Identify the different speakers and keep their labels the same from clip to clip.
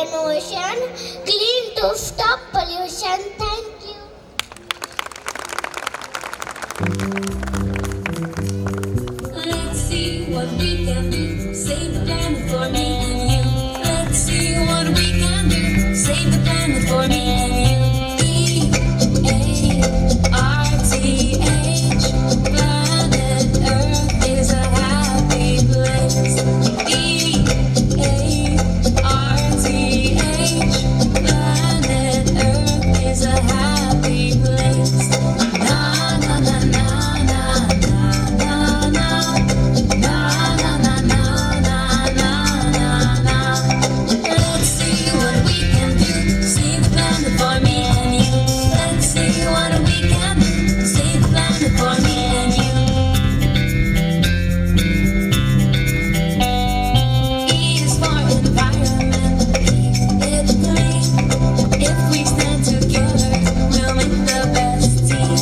Speaker 1: and ocean, clean to stop pollution. Thank you.
Speaker 2: Let's see what we can do. Save the planet for me and you. Let's see what we can do. Save the planet for me and you. E-A-R-T-H. Planet Earth is a happy place. E-A-R-T-H. Planet Earth is a happy place. Na na na na na na na na na na na na na na. Let's see what we can do. Save the planet for me and you. Let's see what we can do. Save the planet for me and you. E is for environment. Keep it clean. If we stand together, we'll make the best team.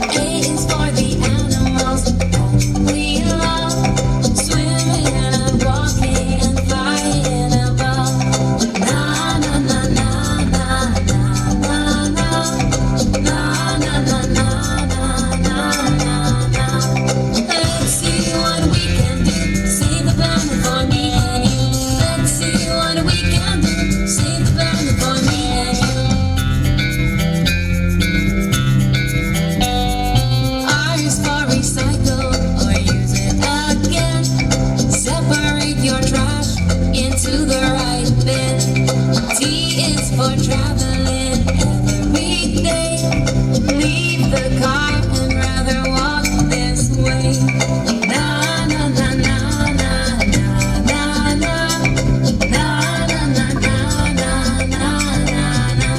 Speaker 2: A is for the animals that we love. Swimming and walking and flying above. Na na na na na na na na na na na na na na na. Let's see what we can do. Save the planet for me and you. Let's see what we can do. Save the planet for me and you. R is for recycle or use it again. Separate your trash into the right bin. T is for traveling every day. Leave the car and rather walk this way. Na na na na na na na na na na na na na na na.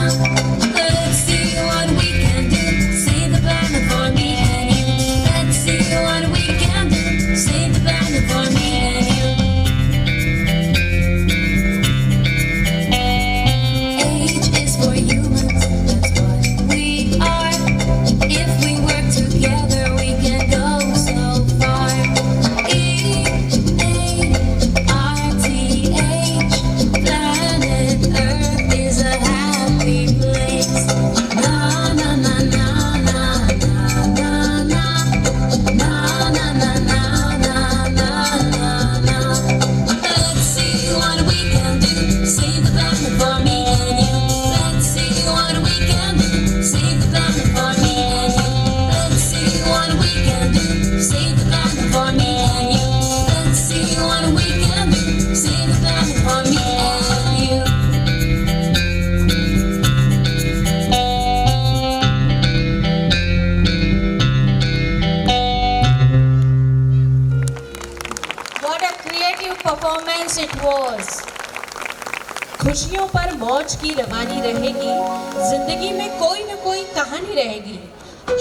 Speaker 2: Let's see what we can do. Save the planet for me and you. Let's see what we can do. Save the planet for me and you. H is for humans. That's what we are. If we work together, we can go so far. E-A-R-T-H. Planet Earth is a happy place. Na na na na na na na na na na na na na na na. Let's see what we can do. Save the planet for me and you. Let's see what we can do. Save the planet for me and you. Let's see what we can do. Save the planet for me and you. Let's see what we can do. Save the planet for me and you.
Speaker 3: What a creative performance it was. खुशियों पर मौज की रवानी रहेगी, जिंदगी में कोई न कोई कहानी रहेगी।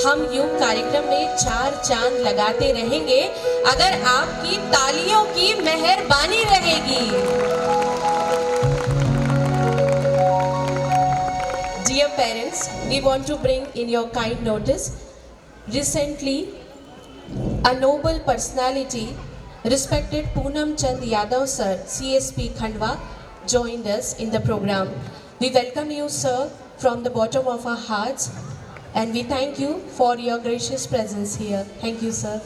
Speaker 3: हम यूं कार्यक्रम में 4 चांद लगाते रहेंगे अगर आपकी तालियों की मेहरबानी रहेगी। Dear parents, we want to bring in your kind notice. Recently, a noble personality, respected Poonam Chand Yadav sir, CSP Khandwa, joined us in the program. We welcome you, sir, from the bottom of our hearts, and we thank you for your gracious presence here. Thank you, sir.